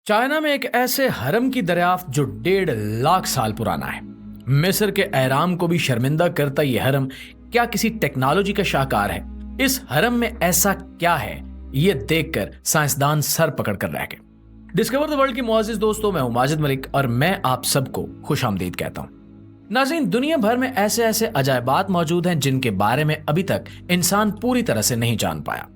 China में एक ऐसे हरम की दरियाफ्त जो 1.5 लाख साल पुराना है। मिस्र के एहराम को भी शर्मिंदा करता यह हरम क्या किसी टेक्नोलॉजी का शाहकार है? इस हरम में ऐसा क्या है, ये देखकर साइंसदान सर पकड़ कर रह गए। डिस्कवर द वर्ल्ड की मुआजिज दोस्तों, मैं हूं माजिद मलिक और मैं आप सबको खुशामदीद कहता हूं। नाज़रीन, दुनिया भर में ऐसे ऐसे अजायबात मौजूद हैं जिनके बारे में अभी तक इंसान पूरी तरह से नहीं जान पाया।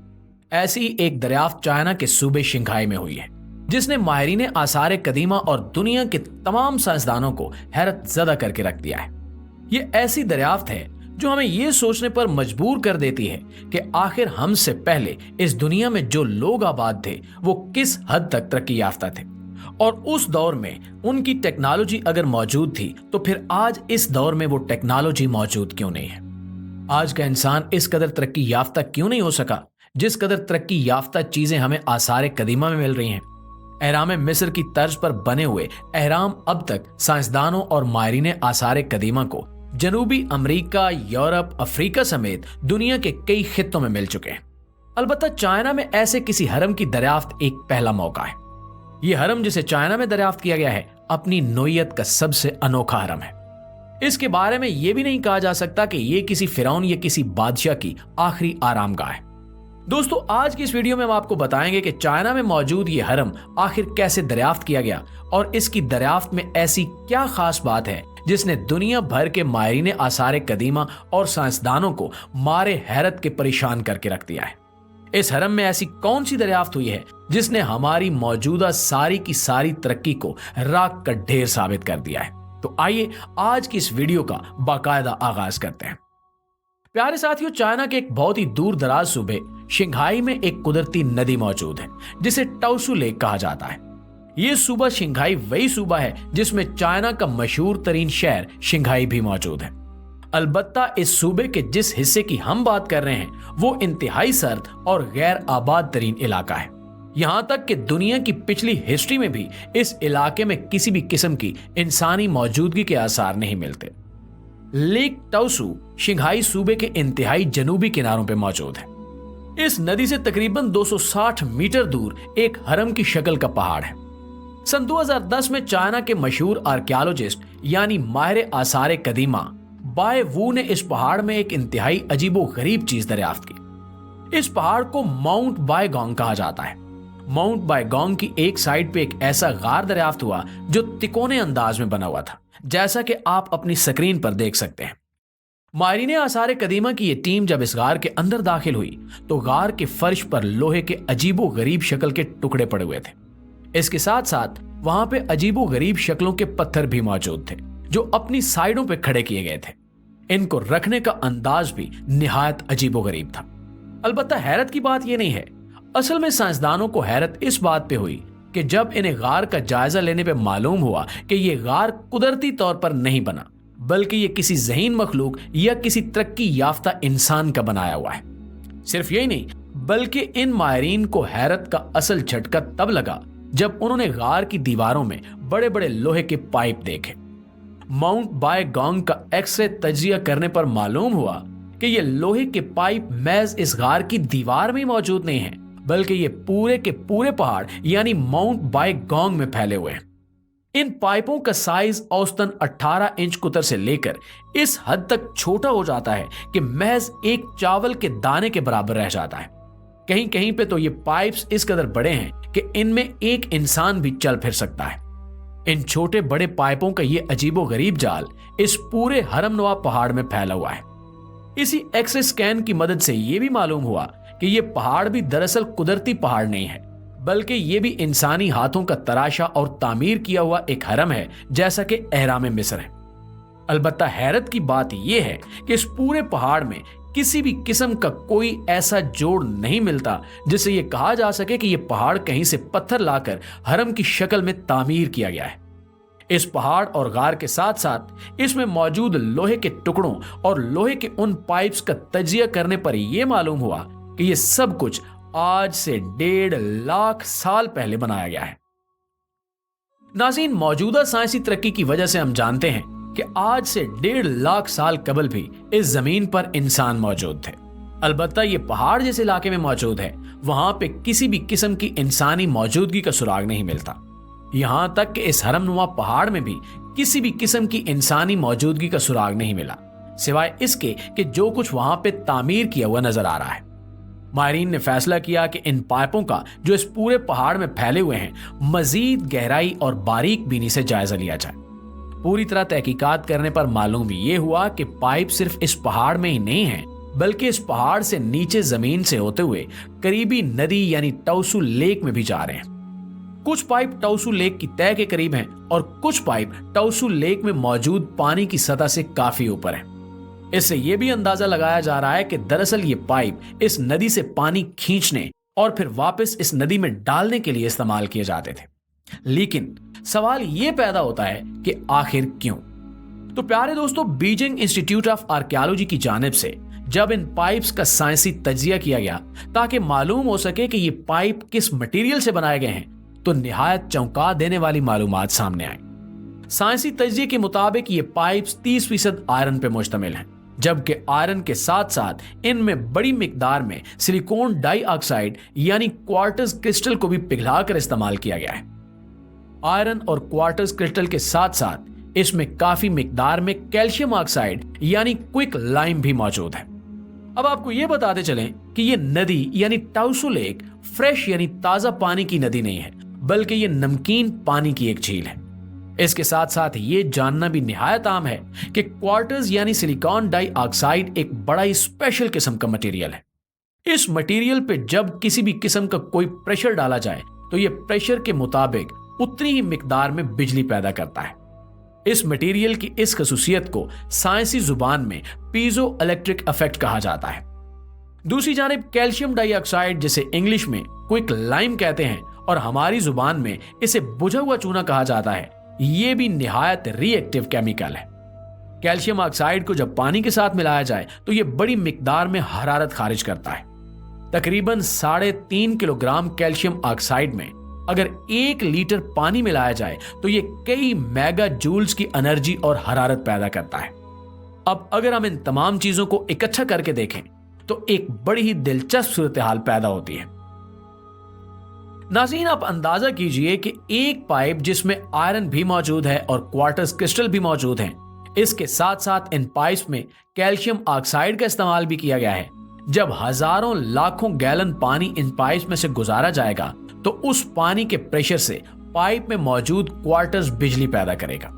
ऐसी एक दरियाफ्त चाइना के सूबे शिंघाई में हुई है, जिसने माहिरीन आसार कदीमा और दुनिया के तमाम साइंसदानों को हैरत ज़दा करके रख दिया है। ये ऐसी दरियाफ्त है जो हमें ये सोचने पर मजबूर कर देती है कि आखिर हमसे पहले इस दुनिया में जो लोग आबाद थे वो किस हद तक तरक्की याफ्ता थे, और उस दौर में उनकी टेक्नोलॉजी अगर मौजूद थी तो फिर आज इस दौर में वो टेक्नोलॉजी मौजूद क्यों नहीं है। आज का इंसान इस कदर तरक्की याफ्ता क्यों नहीं हो सका जिस कदर तरक्की याफ्ता चीजें हमें आसार कदीमा में मिल रही हैं। एहराम मिस्र की तर्ज पर बने हुए एहराम अब तक साइंसदानों और माहिरीन आसार कदीमा को जनूबी अमेरिका, यूरोप, अफ्रीका समेत दुनिया के कई खित्तों में मिल चुके हैं। अलबत्ता चाइना में ऐसे किसी हरम की दरियाफ्त एक पहला मौका है। यह हरम जिसे चाइना में दरियाफ्त किया गया है अपनी नोयत का सबसे अनोखा हरम है। इसके बारे में यह भी नहीं कहा जा सकता कि यह किसी फिरौन या किसी बादशाह की आखिरी आरामगाह है। दोस्तों, आज की इस वीडियो में हम आपको बताएंगे कि चाइना में मौजूद ये हरम आखिर कैसे दरियाफ्त किया गया और इसकी दरियाफ्त में ऐसी क्या खास बात है जिसने दुनिया भर के माहिरीन आसार कदीमा और साइंसदानों को मारे हैरत के परेशान करके रख दिया है। इस हरम में ऐसी कौन सी दरियाफ्त हुई है जिसने हमारी मौजूदा सारी की सारी तरक्की को राख का ढेर साबित कर दिया है। तो आइए आज की इस वीडियो का बाकायदा आगाज करते हैं। प्यारे साथियों, चाइना के एक बहुत ही दूर दराज सूबे शिंघाई में एक कुदरती नदी मौजूद है जिसे टाओसू लेक कहा जाता है। यह सूबा शिंघाई वही सूबा है जिसमें चाइना का मशहूर तरीन शहर शिंघाई भी मौजूद है। अलबत्ता इस सूबे के जिस हिस्से की हम बात कर रहे हैं वो इंतहाई सर्द और गैर आबाद तरीन इलाका है। यहां तक कि दुनिया की पिछली हिस्ट्री में भी इस इलाके में किसी भी किस्म की इंसानी मौजूदगी के आसार नहीं मिलते। लेक टाओसू शिंघाई सूबे के इंतहाई जनूबी किनारों पर मौजूद है। इस नदी से तकरीबन 260 मीटर दूर एक हरम की शक्ल का पहाड़ है। सन 2010 में चाइना के मशहूर आर्कियोलॉजिस्ट यानी माहिर आसार कदीमा बाय वू ने इस पहाड़ में एक इंतहाई अजीबो गरीब चीज दरियाफ्त की। इस पहाड़ को माउंट बायगोंग कहा जाता है। माउंट बायगोंग की एक साइड पे एक ऐसा गार दरियाफ्त हुआ जो तिकोने अंदाज में बना हुआ था, जैसा कि आप अपनी स्क्रीन पर देख सकते हैं। माहिरीन आसार कदीमा की यह टीम जब इस गार के अंदर दाखिल हुई तो गार के फर्श पर लोहे के अजीबो गरीब शक्ल के टुकड़े पड़े हुए थे। इसके साथ साथ वहां पे अजीबो गरीब शक्लों के पत्थर भी मौजूद थे जो अपनी साइडों पे खड़े किए गए थे। इनको रखने का अंदाज भी निहायत अजीबो गरीब था। अलबत्ता हैरत की बात यह नहीं है, असल में साइंसदानों को हैरत इस बात पे हुई कि जब इन्हें गार का जायजा लेने पे मालूम हुआ कि यह गार कुदरती तौर पर नहीं बना बल्कि ये किसी ज़हीन मखलूक या किसी तरक्की याफ्ता इंसान का बनाया हुआ है। सिर्फ यही नहीं बल्कि इन माहिरीन को हैरत का असल झटका तब लगा जब उन्होंने गार की दीवारों में बड़े बड़े लोहे के पाइप देखे। माउंट बायगोंग का एक्सरे तजिया करने पर मालूम हुआ कि ये लोहे के पाइप महज इस गार की दीवार में मौजूद नहीं है बल्कि ये पूरे के पूरे पहाड़ यानी माउंट बायगोंग में फैले हुए हैं। इन पाइपों का साइज औसतन 18 इंच कुतर से लेकर इस हद तक छोटा हो जाता है कि महज एक चावल के दाने के बराबर रह जाता है। कहीं कहीं पे तो ये पाइप्स इस कदर बड़े हैं कि इनमें एक इंसान भी चल फिर सकता है। इन छोटे बड़े पाइपों का ये अजीबो गरीब जाल इस पूरे हरमनुमा पहाड़ में फैला हुआ है। इसी एक्सरे स्कैन की मदद से यह भी मालूम हुआ कि यह पहाड़ भी दरअसल कुदरती पहाड़ नहीं है बल्कि ये भी इंसानी हाथों का तराशा और तामीर किया हुआ एक हरम है, जैसा कि एहराम मिस्र है। अलबत्ता हैरत की बात यह है कि इस पूरे पहाड़ में किसी भी किस्म का कोई ऐसा जोड़ नहीं मिलता जिससे यह कहा जा सके कि यह पहाड़ कहीं से पत्थर लाकर हरम की शक्ल में तामीर किया गया है। इस पहाड़ और गार के साथ साथ इसमें मौजूद लोहे के टुकड़ों और लोहे के उन पाइप्स का तजिया करने पर यह मालूम हुआ कि यह सब कुछ आज से 1.5 लाख साल पहले बनाया गया है। नाज़रीन, मौजूदा साइंसी तरक्की की वजह से हम जानते हैं कि आज से 1.5 लाख साल कबल भी इस जमीन पर इंसान मौजूद थे। अलबत्ता ये पहाड़ जिस इलाके में मौजूद है वहां पे किसी भी किस्म की इंसानी मौजूदगी का सुराग नहीं मिलता। यहां तक कि इस हरमनुमा पहाड़ में भी किसी भी किस्म की इंसानी मौजूदगी का सुराग नहीं मिला, सिवाय इसके कि जो कुछ वहां पे तामीर किया हुआ नजर आ रहा है। माहिरीन ने फैसला किया कि इन पाइपों का जो इस पूरे पहाड़ में फैले हुए हैं, मजीद गहराई और बारीक बीनी से जायजा लिया जाए। पूरी तरह तहकीकात करने पर मालूम ये हुआ कि पाइप सिर्फ इस पहाड़ में ही नहीं है, बल्कि इस पहाड़ से नीचे जमीन से होते हुए करीबी नदी यानी टौसू लेक में भी जा रहे हैं। कुछ पाइप टौसू लेक की तह के करीब हैं और कुछ पाइप टौसू लेक में मौजूद पानी की सतह से काफी ऊपर हैं। इससे यह भी अंदाजा लगाया जा रहा है कि दरअसल ये पाइप इस नदी से पानी खींचने और फिर वापस इस नदी में डालने के लिए इस्तेमाल किए जाते थे। लेकिन सवाल यह पैदा होता है कि आखिर क्यों? तो प्यारे दोस्तों, बीजिंग इंस्टीट्यूट ऑफ आर्कियोलॉजी की जानिब से जब इन पाइप्स का साइंसी तजिया किया गया ताकि मालूम हो सके कि ये पाइप किस मटेरियल से बनाए गए हैं, तो निहायत चौंका देने वाली मालूमात सामने आई। साइंसी तजिए के मुताबिक ये पाइप्स 30% आयरन पे मुश्तमिल हैं, जबकि आयरन के साथ साथ इनमें बड़ी मिकदार में सिलिकॉन डाइऑक्साइड यानी क्वार्टज क्रिस्टल को भी पिघलाकर इस्तेमाल किया गया है। आयरन और क्वार्टज क्रिस्टल के साथ साथ इसमें काफी मिकदार में कैल्शियम ऑक्साइड यानी क्विक लाइम भी मौजूद है। अब आपको यह बताते चलें कि यह नदी यानी टौसू लेक फ्रेश यानी ताजा पानी की नदी नहीं है, बल्कि यह नमकीन पानी की एक झील है। इसके साथ साथ ये जानना भी निहायत आम है कि क्वार्टर्स यानी सिलिकॉन डाइऑक्साइड एक बड़ा ही स्पेशल किस्म का मटेरियल है। इस मटेरियल पे जब किसी भी किस्म का कोई प्रेशर डाला जाए तो ये प्रेशर के मुताबिक उतनी ही मिकदार में बिजली पैदा करता है। इस मटेरियल की इस खसूसियत को साइंसी जुबान में पीजो इलेक्ट्रिक इफेक्ट कहा जाता है। दूसरी जानिब कैल्शियम डाइऑक्साइड, जिसे इंग्लिश में क्विक लाइम कहते हैं और हमारी जुबान में इसे बुझा हुआ चूना कहा जाता है, ये भी निहायत रिएक्टिव केमिकल है। कैल्शियम ऑक्साइड को जब पानी के साथ मिलाया जाए तो यह बड़ी मिकदार में हरारत खारिज करता है। तकरीबन 3.5 किलोग्राम कैल्शियम ऑक्साइड में अगर 1 लीटर पानी मिलाया जाए तो यह कई मेगा जूल्स की एनर्जी और हरारत पैदा करता है। अब अगर हम इन तमाम चीजों को इकट्ठा करके देखें तो एक बड़ी ही दिलचस्प सूरत हाल पैदा होती है। नाज़रीन, आप अंदाजा कीजिए कि एक पाइप जिसमें आयरन भी मौजूद है और क्वार्टज क्रिस्टल भी मौजूद हैं, इसके साथ साथ इन पाइप्स में कैल्शियम ऑक्साइड का इस्तेमाल भी किया गया है। जब हजारों लाखों गैलन पानी इन पाइप्स में से गुजारा जाएगा तो उस पानी के प्रेशर से पाइप में मौजूद क्वार्टज बिजली पैदा करेगा।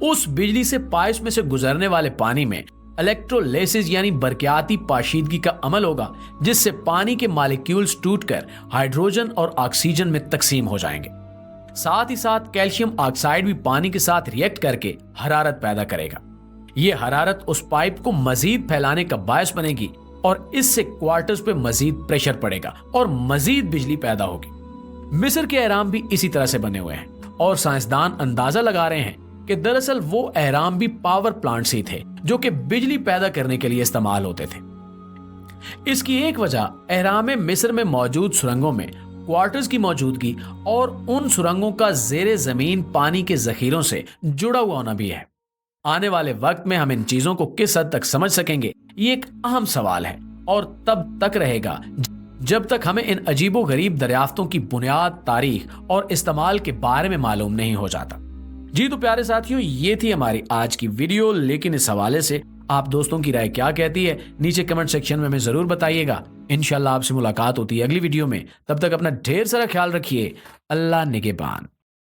उस बिजली से पाइप्स में से गुजरने वाले पानी में इलेक्ट्रोलिसिस यानी बरकियाती पाशीदगी का अमल होगा, जिससे पानी के मॉलिक्यूल्स टूटकर हाइड्रोजन और ऑक्सीजन में तकसीम हो जाएंगे। साथ ही साथ कैल्शियम ऑक्साइड भी पानी के साथ रिएक्ट करके हरारत पैदा करेगा। यह हरारत उस पाइप को मजीद फैलाने का बायस बनेगी और इससे क्वार्टर्स पे मजीद प्रेशर पड़ेगा और मजीद बिजली पैदा होगी। मिस्र के अहराम भी इसी तरह से बने हुए हैं और साइंसदान अंदाजा लगा रहे हैं कि दरअसल वो अहराम भी पावर प्लांट्स ही थे जो कि बिजली पैदा करने के लिए इस्तेमाल होते थे। इसकी एक वजह अहराम मिस्र में मौजूद सुरंगों में क्वार्टर्स की मौजूदगी और उन सुरंगों का ज़ेरे जमीन पानी के जखीरों से जुड़ा हुआ होना भी है। आने वाले वक्त में हम इन चीजों को किस हद तक समझ सकेंगे, ये एक अहम सवाल है और तब तक रहेगा जब तक हमें इन अजीबो गरीब दरियाफ्तों की बुनियाद, तारीख और इस्तेमाल के बारे में मालूम नहीं हो जाता। जी तो प्यारे साथियों, ये थी हमारी आज की वीडियो। लेकिन इस हवाले से आप दोस्तों की राय क्या कहती है, नीचे कमेंट सेक्शन में हमें जरूर बताइएगा। इंशाल्लाह आपसे मुलाकात होती है अगली वीडियो में। तब तक अपना ढेर सारा ख्याल रखिए। अल्लाह निगहबान।